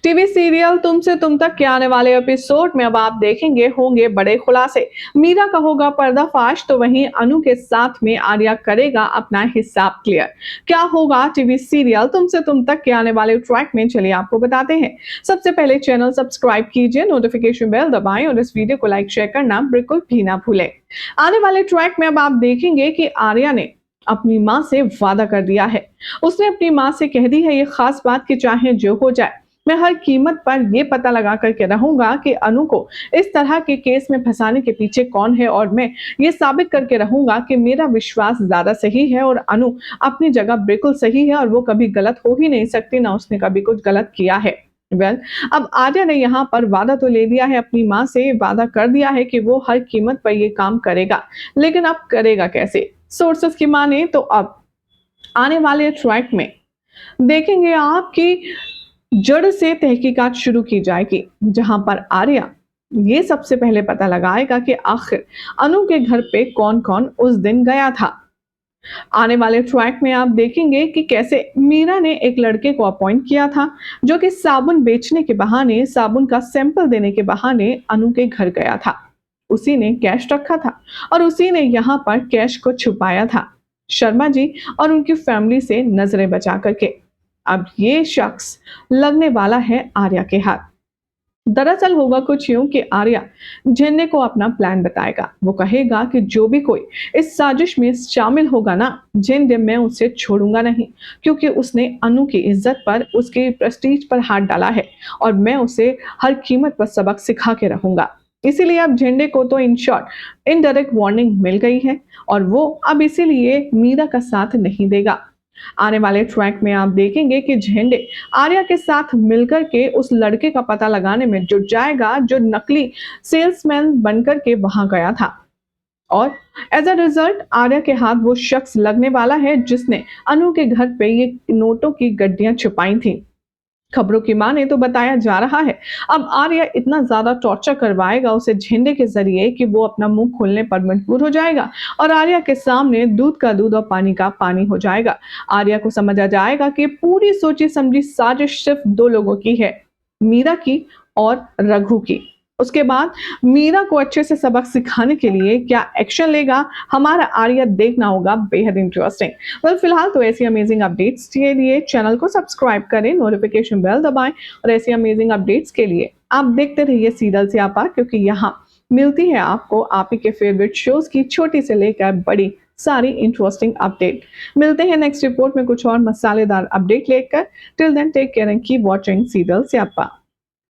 TV serial तुमसे तुम तक के आने वाले एपिसोड में अब आप देखेंगे होंगे बड़े खुलासे। मीरा का होगा पर्दाफाश तो वहीं अनु के साथ में आर्या करेगा अपना हिसाब क्लियर। क्या होगा टीवी सीरियल तुमसे तुम तक के आने वाले ट्रैक में, चलिए आपको बताते हैं। सबसे पहले चैनल सब्सक्राइब कीजिए, नोटिफिकेशन बेल दबाएं और इस वीडियो को लाइक शेयर करना बिल्कुल भी ना भूलें। आने वाले ट्रैक में अब आप देखेंगे कि आर्या ने अपनी मां से वादा कर दिया है। उसने अपनी मां से कह दी है ये खास बात कि चाहे जो हो जाए, मैं हर कीमत पर यह पता लगा करके रहूंगा कि अनु को इस तरह के केस में फंसाने के पीछे कौन है, और मैं ये साबित करके रहूंगा कि मेरा विश्वास ज्यादा सही है और अनु अपनी जगह बिल्कुल सही है और वो कभी गलत हो ही नहीं सकती, ना उसने कभी कुछ गलत किया है। अब आर्या ने यहाँ पर वादा तो ले लिया है, अपनी माँ से वादा कर दिया है कि वो हर कीमत पर ये काम करेगा, लेकिन अब करेगा कैसे? सोर्सेस की माने तो अब आने वाले ट्रैक में देखेंगे आपकी जड़ से तहकीकात शुरू की जाएगी, जहां पर आर्या ये सबसे पहले पता लगाएगा कि आखिर अनु के घर पे कौन कौन उस दिन गया था। आने वाले ट्रैक में आप देखेंगे कि कैसे मीरा ने एक लड़के को अपॉइंट किया था, जो कि साबुन बेचने के बहाने, साबुन का सैंपल देने के बहाने अनु के घर गया था। उसी ने कैश रखा था और उसी ने यहाँ पर कैश को छुपाया था शर्मा जी और उनकी फैमिली से नजरें बचा करके। अब ये शख्स लगने वाला है आर्या के हाथ। दरअसल होगा कुछ यूं कि आर्या झेन्ने को अपना प्लान बताएगा। वो कहेगा कि जो भी कोई इस साजिश में शामिल होगा ना, झेन्ने मैं उसे छोड़ूंगा नहीं, क्योंकि उसने अनु की इज्जत पर, उसके प्रेस्टीज पर हाथ डाला है और मैं उसे हर कीमत पर सबक सिखा के रहूंगा। इसीलिए अब झेंडे को तो इन शॉर्ट इनडायरेक्ट वार्निंग मिल गई है और वो अब इसीलिए मीरा का साथ नहीं देगा। आने वाले ट्रैक में आप देखेंगे कि झेंडे आर्या के साथ मिलकर के उस लड़के का पता लगाने में जुट जाएगा, जो नकली सेल्समैन बनकर के वहां गया था, और एज अ रिजल्ट आर्या के हाथ वो शख्स लगने वाला है जिसने अनु के घर पे ये नोटों की गड्डियां छुपाई थी। खबरों की माने तो बताया जा रहा है अब आर्या इतना ज्यादा टॉर्चर करवाएगा उसे झेंडे के जरिए कि वो अपना मुंह खोलने पर मजबूर हो जाएगा और आर्या के सामने दूध का दूध और पानी का पानी हो जाएगा। आर्या को समझ आ जाएगा कि पूरी सोची समझी साजिश सिर्फ दो लोगों की है, मीरा की और रघु की। उसके बाद मीरा को अच्छे से सबक सिखाने के लिए क्या एक्शन लेगा हमारा आर्या, देखना होगा बेहद इंटरेस्टिंग। फिलहाल तो ऐसी अमेजिंग अपडेट्स के लिए चैनल को सब्सक्राइब करें, नोटिफिकेशन बेल दबाएं और ऐसी अमेजिंग अपडेट्स के लिए आप देखते रहिए सीरियल स्यापा, क्योंकि यहाँ मिलती है आपको आप ही के फेवरेट शोज की छोटी से लेकर बड़ी सारी इंटरेस्टिंग अपडेट। मिलते हैं नेक्स्ट रिपोर्ट में कुछ और मसालेदार अपडेट लेकर। Till then take care and keep watching serial स्यापा।